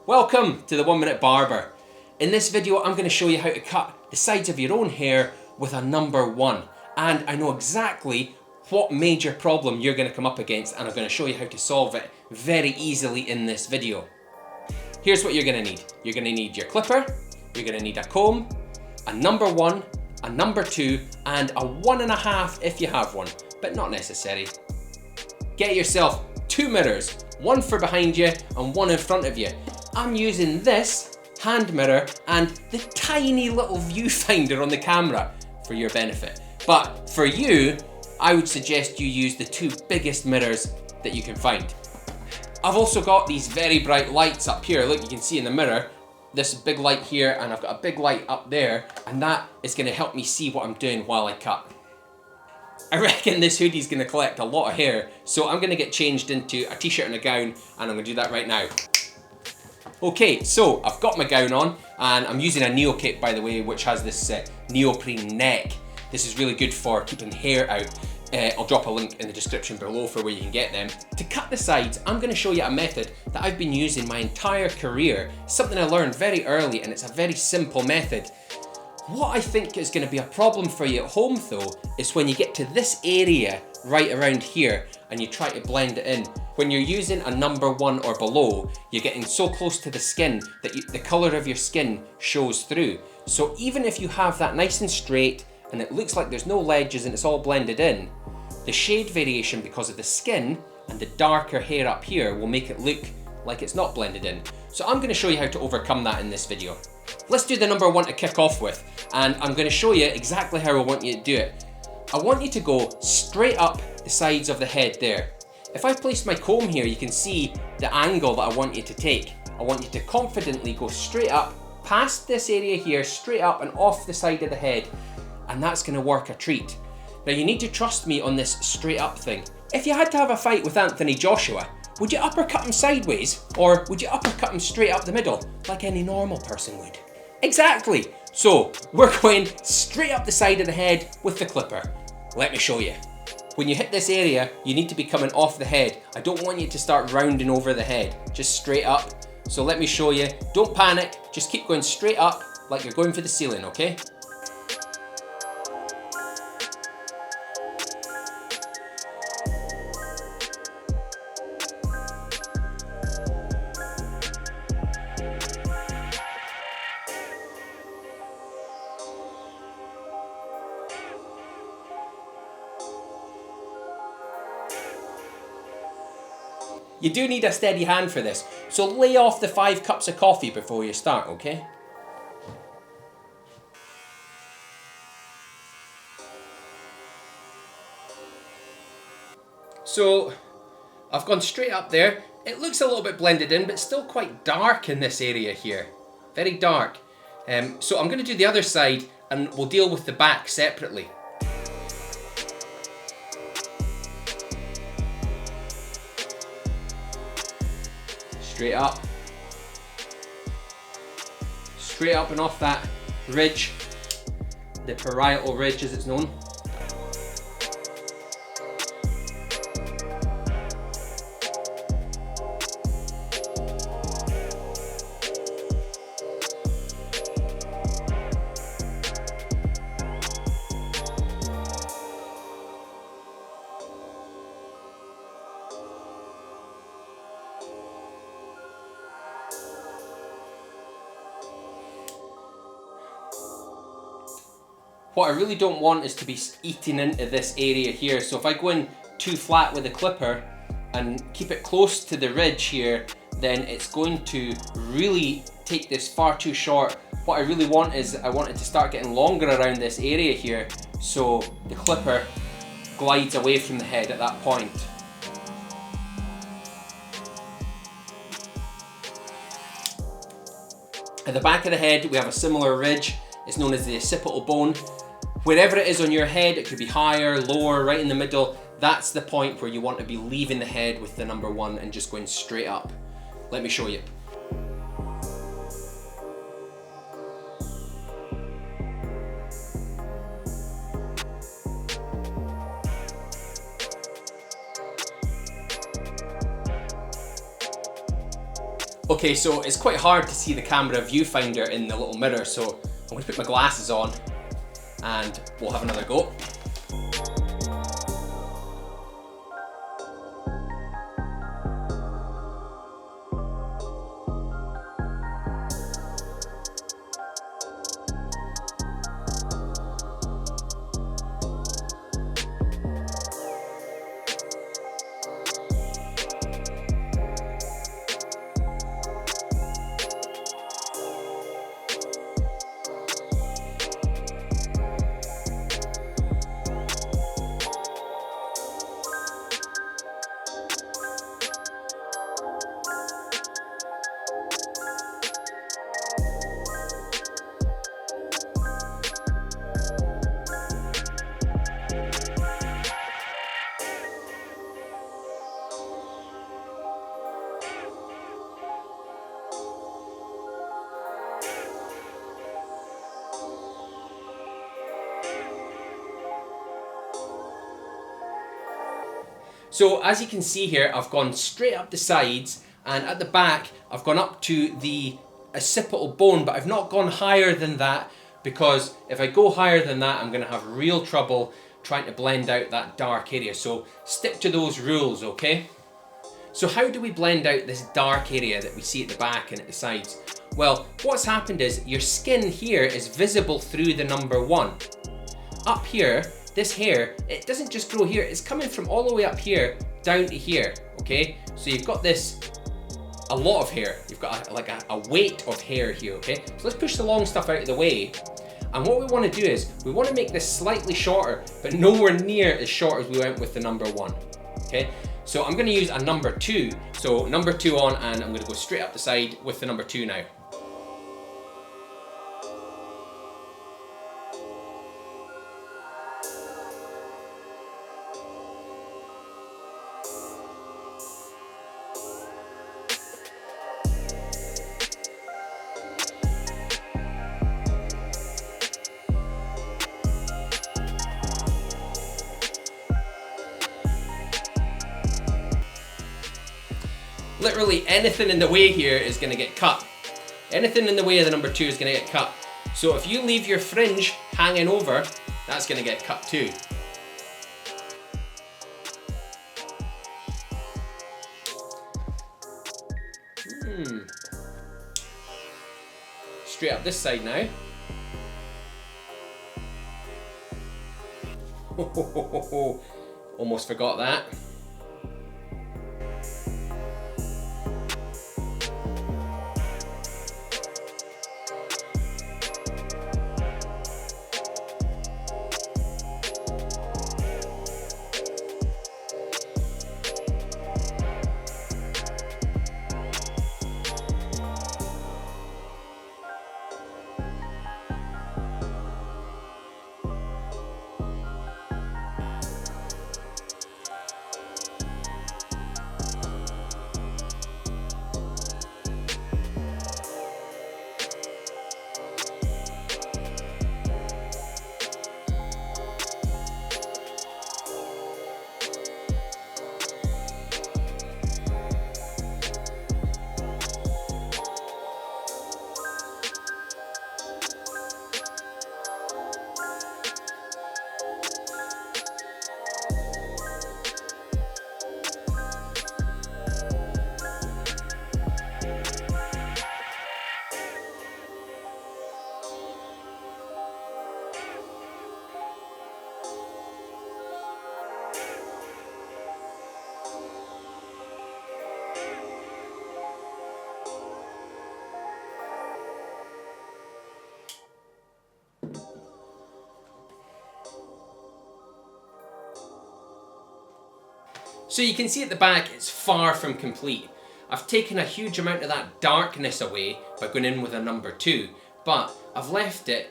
Welcome to the 1 Minute Barber. In this video I'm going to show you how to cut the sides of your own hair with a number 1. And I know exactly what major problem you're going to come up against, and I'm going to show you how to solve it very easily in this video. Here's what you're going to need. You're going to need your clipper, you're going to need a comb, a number 1, a number 2 and a 1.5 if you have one, but not necessary. Get yourself 2 mirrors, one for behind you and one in front of you. I'm using this hand mirror and the tiny little viewfinder on the camera for your benefit. But for you, I would suggest you use the 2 biggest mirrors that you can find. I've also got these very bright lights up here. Look, you can see in the mirror, this big light here, and I've got a big light up there, and that is going to help me see what I'm doing while I cut. I reckon this hoodie's going to collect a lot of hair, so I'm going to get changed into a t-shirt and a gown, and I'm going to do that right now. Okay, so I've got my gown on, and I'm using a Neo kit, by the way, which has this neoprene neck. This is really good for keeping hair out. I'll drop a link in the description below for where you can get them. To cut the sides, I'm going to show you a method that I've been using my entire career. Something I learned very early, and it's a very simple method. What I think is going to be a problem for you at home though, is when you get to this area right around here and you try to blend it in. When you're using a number 1 or below, you're getting so close to the skin that the colour of your skin shows through. So even if you have that nice and straight and it looks like there's no ledges and it's all blended in, the shade variation because of the skin and the darker hair up here will make it look like it's not blended in. So I'm going to show you how to overcome that in this video. Let's do the number 1 to kick off with, and I'm going to show you exactly how I want you to do it. I want you to go straight up the sides of the head there. If I place my comb here, you can see the angle that I want you to take. I want you to confidently go straight up, past this area here, straight up and off the side of the head, and that's going to work a treat. Now you need to trust me on this straight up thing. If you had to have a fight with Anthony Joshua, would you uppercut him sideways, or would you uppercut him straight up the middle, like any normal person would? Exactly! So, we're going straight up the side of the head with the clipper. Let me show you. When you hit this area, you need to be coming off the head. I don't want you to start rounding over the head, just straight up. So let me show you. Don't panic, just keep going straight up like you're going for the ceiling, okay? You do need a steady hand for this, so lay off the 5 cups of coffee before you start, okay? So, I've gone straight up there. It looks a little bit blended in, but still quite dark in this area here. Very dark. So I'm going to do the other side, and we'll deal with the back separately. Straight up. Straight up and off that ridge, the parietal ridge as it's known. What I really don't want is to be eating into this area here. So if I go in too flat with the clipper and keep it close to the ridge here, then it's going to really take this far too short. What I really want is I want it to start getting longer around this area here, so the clipper glides away from the head at that point. At the back of the head we have a similar ridge. It's known as the occipital bone. Wherever it is on your head, it could be higher, lower, right in the middle. That's the point where you want to be leaving the head with the number 1 and just going straight up. Let me show you. Okay, so it's quite hard to see the camera viewfinder in the little mirror, so I'm going to put my glasses on and we'll have another go. So as you can see here, I've gone straight up the sides, and at the back I've gone up to the occipital bone, but I've not gone higher than that, because if I go higher than that I'm going to have real trouble trying to blend out that dark area. So stick to those rules, okay? So how do we blend out this dark area that we see at the back and at the sides? Well, what's happened is your skin here is visible through the number 1. Up here, this hair, it doesn't just grow here, it's coming from all the way up here down to here, okay? So you've got this, a lot of hair. You've got a weight of hair here, okay? So let's push the long stuff out of the way. And what we want to do is, we want to make this slightly shorter, but nowhere near as short as we went with the number 1, okay? So I'm going to use a number 2. So number 2 on, and I'm going to go straight up the side with the number 2 now. Literally anything in the way here is going to get cut. Anything in the way of the number 2 is going to get cut. So if you leave your fringe hanging over, that's going to get cut too. Straight up this side now. Almost forgot that. So you can see at the back, it's far from complete. I've taken a huge amount of that darkness away by going in with a number 2, but I've left it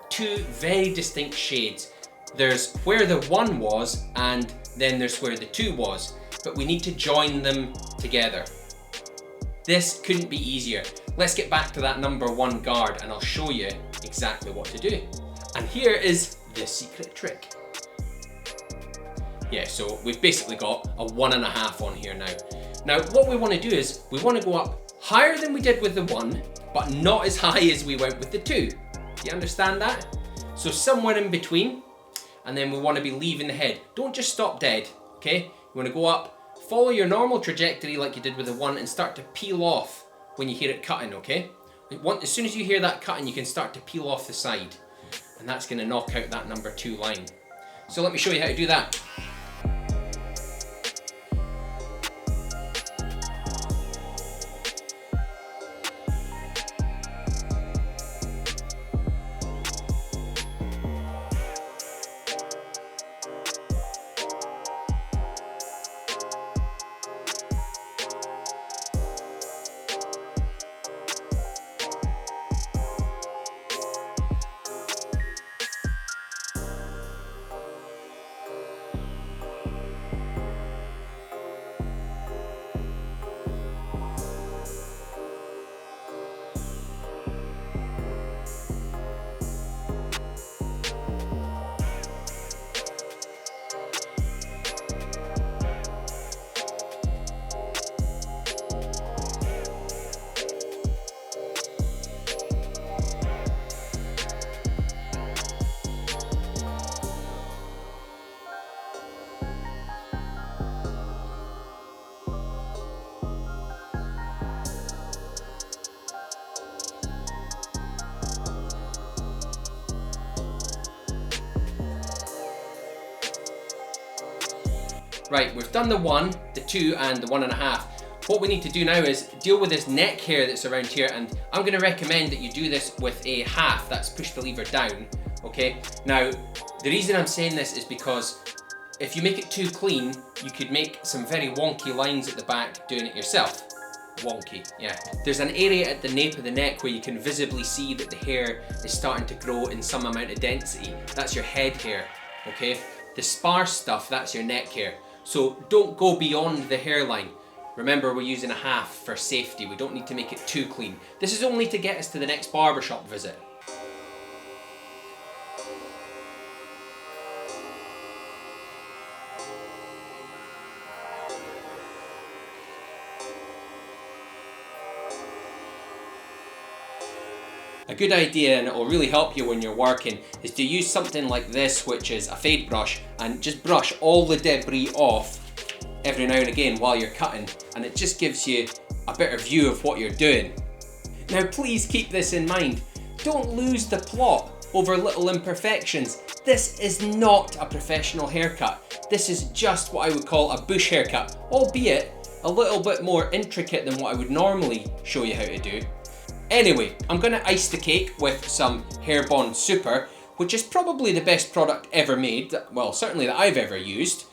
2 very distinct shades. There's where the 1 was, and then there's where the 2 was, but we need to join them together. This couldn't be easier. Let's get back to that number 1 guard and I'll show you exactly what to do. And here is the secret trick. Yeah, so we've basically got a 1.5 on here now. Now what we want to do is, we want to go up Higher than we did with the 1, but not as high as we went with the 2. Do you understand that? So somewhere in between, and then we want to be leaving the head. Don't just stop dead, okay? You want to go up, follow your normal trajectory like you did with the 1, and start to peel off when you hear it cutting, okay? As soon as you hear that cutting, you can start to peel off the side, and that's going to knock out that number 2 line. So let me show you how to do that. Right, we've done the 1, the 2 and the 1.5. What we need to do now is deal with this neck hair that's around here, and I'm going to recommend that you do this with a half. That's push the lever down, okay? Now, the reason I'm saying this is because if you make it too clean, you could make some very wonky lines at the back doing it yourself. Wonky, yeah. There's an area at the nape of the neck where you can visibly see that the hair is starting to grow in some amount of density. That's your head hair, okay? The sparse stuff, that's your neck hair. So don't go beyond the hairline. Remember, we're using a half for safety. We don't need to make it too clean. This is only to get us to the next barbershop visit. A good idea, and it will really help you when you're working, is to use something like this, which is a fade brush, and just brush all the debris off every now and again while you're cutting, and it just gives you a better view of what you're doing. Now please keep this in mind. Don't lose the plot over little imperfections. This is not a professional haircut. This is just what I would call a bush haircut, albeit a little bit more intricate than what I would normally show you how to do. Anyway, I'm going to ice the cake with some Hair Bond Super, which is probably the best product ever made, well, certainly that I've ever used.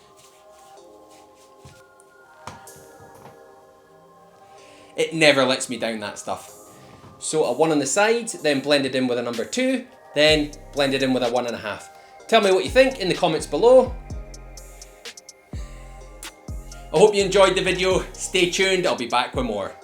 It never lets me down, that stuff. So a 1 on the side, then blended in with a number 2, then blended in with a 1.5. Tell me what you think in the comments below. I hope you enjoyed the video. Stay tuned, I'll be back with more.